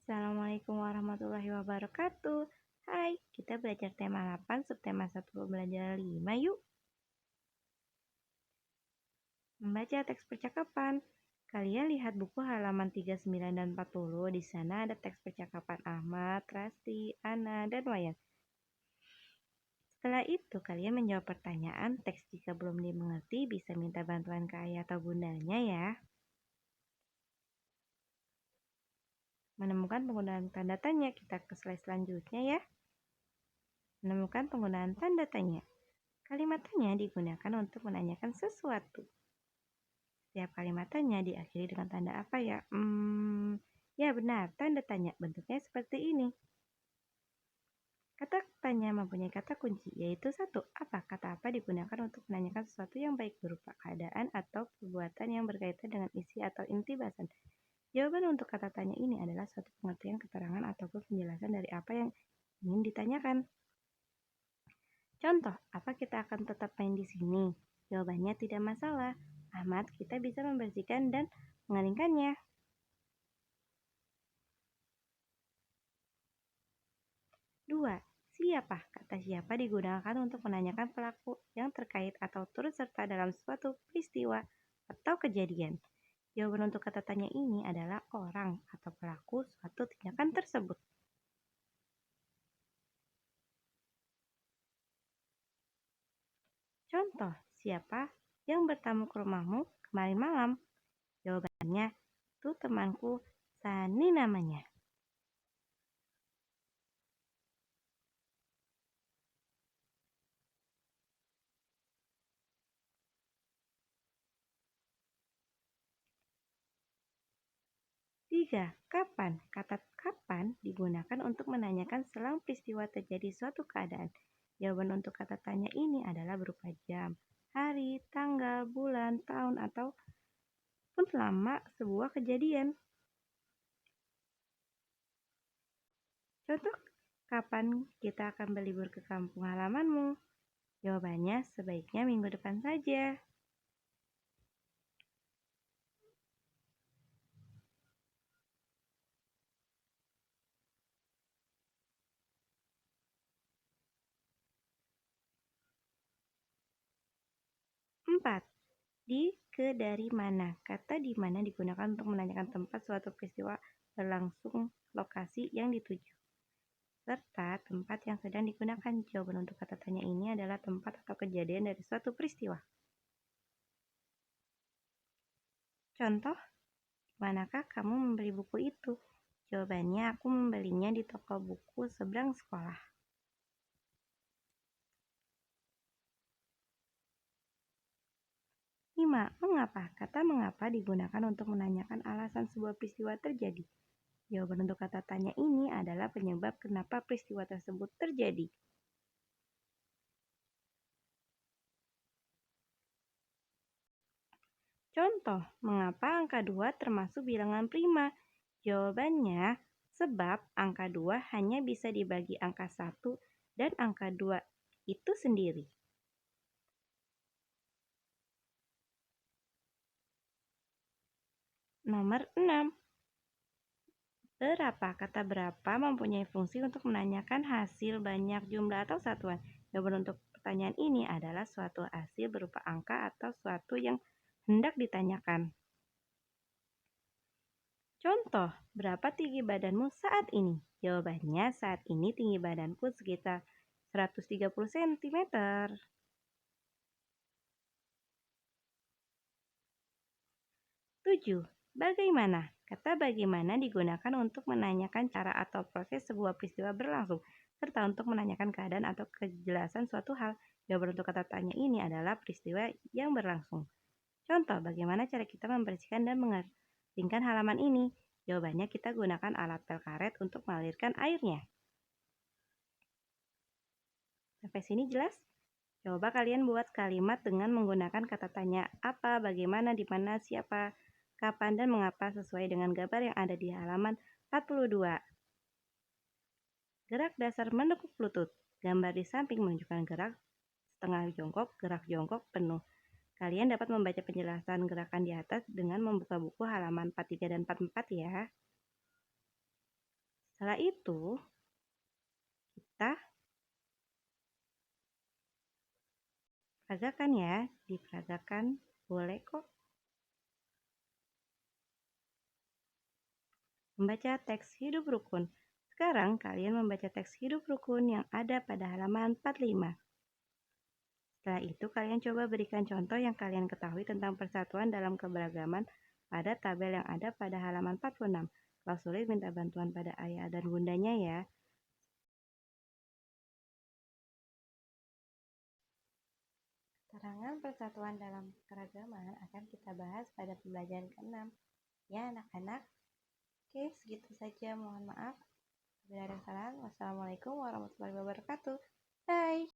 Assalamualaikum warahmatullahi wabarakatuh. Hai, kita belajar tema 8, subtema 1 pembelajaran 5 yuk. Membaca teks percakapan. Kalian lihat buku halaman 39 dan 40. Di sana ada teks percakapan Ahmad, Rasti, Ana, dan Wayan. Setelah itu, kalian menjawab pertanyaan teks. Jika belum dimengerti, bisa minta bantuan ke ayah atau bundanya ya. Menemukan penggunaan tanda tanya. Kita ke slide selanjutnya ya. Menemukan penggunaan tanda tanya. Kalimat tanya digunakan untuk menanyakan sesuatu. Setiap kalimat tanya diakhiri dengan tanda apa ya? Ya benar, tanda tanya. Bentuknya seperti ini. Kata tanya mempunyai kata kunci, yaitu satu. Apa? Kata apa digunakan untuk menanyakan sesuatu yang baik berupa keadaan atau perbuatan yang berkaitan dengan isi atau inti bahasan. Jawaban untuk kata tanya ini adalah suatu pengertian, keterangan, ataupun penjelasan dari apa yang ingin ditanyakan. Contoh, apa kita akan tetap main di sini? Jawabannya tidak masalah. Ahmad, kita bisa membersihkan dan mengeringkannya. Dua, siapa? Kata siapa digunakan untuk menanyakan pelaku yang terkait atau turut serta dalam suatu peristiwa atau kejadian. Jawaban untuk kata tanya ini adalah orang atau pelaku suatu tindakan tersebut. Contoh, siapa yang bertamu ke rumahmu kemarin malam? Jawabannya, itu temanku Sani namanya. Tiga, kapan? Kata kapan digunakan untuk menanyakan selang peristiwa terjadi suatu keadaan. Jawaban untuk kata tanya ini adalah berupa jam, hari, tanggal, bulan, tahun, atau pun lama sebuah kejadian. Contoh, kapan kita akan berlibur ke kampung halamanmu? Jawabannya sebaiknya minggu depan saja. Empat, ke dari mana? Kata di mana digunakan untuk menanyakan tempat suatu peristiwa berlangsung, lokasi yang dituju, serta tempat yang sedang digunakan. Jawaban untuk kata tanya ini adalah tempat atau kejadian dari suatu peristiwa. Contoh, manakah kamu membeli buku itu? Jawabannya, aku membelinya di toko buku seberang sekolah. 5. Mengapa? Kata mengapa digunakan untuk menanyakan alasan sebuah peristiwa terjadi. Jawaban untuk kata tanya ini adalah penyebab kenapa peristiwa tersebut terjadi. Contoh, mengapa angka 2 termasuk bilangan prima? Jawabannya, sebab angka 2 hanya bisa dibagi angka 1 dan angka 2 itu sendiri. Nomor 6. Berapa? Kata berapa mempunyai fungsi untuk menanyakan hasil, banyak, jumlah, atau satuan. Jawaban untuk pertanyaan ini adalah suatu hasil berupa angka atau suatu yang hendak ditanyakan. Contoh, berapa tinggi badanmu saat ini? Jawabannya, saat ini tinggi badanku sekitar 130 cm. 7. Bagaimana? Kata bagaimana digunakan untuk menanyakan cara atau proses sebuah peristiwa berlangsung, serta untuk menanyakan keadaan atau kejelasan suatu hal. Jawaban untuk kata tanya ini adalah peristiwa yang berlangsung. Contoh, bagaimana cara kita membersihkan dan mengeringkan halaman ini? Jawabannya, kita gunakan alat pel karet untuk mengalirkan airnya. Sampai sini jelas? Coba kalian buat kalimat dengan menggunakan kata tanya apa, bagaimana, di mana, siapa, kapan, dan mengapa sesuai dengan gambar yang ada di halaman 42. Gerak dasar menekuk lutut. Gambar di samping menunjukkan gerak setengah jongkok, gerak jongkok penuh. Kalian dapat membaca penjelasan gerakan di atas dengan membuka buku halaman 43 dan 44 ya. Setelah itu, kita peragakan ya, diperagakan boleh kok. Membaca teks hidup rukun. Sekarang kalian membaca teks hidup rukun yang ada pada halaman 45. Setelah itu kalian coba berikan contoh yang kalian ketahui tentang persatuan dalam keberagaman pada tabel yang ada pada halaman 46. Kalau sulit minta bantuan pada ayah dan bundanya ya. Keterangan persatuan dalam keragaman akan kita bahas pada pembelajaran ke-6. Ya anak-anak. Oke, segitu saja. Mohon maaf. Bila ada kesalahan, wassalamualaikum warahmatullahi wabarakatuh. Bye.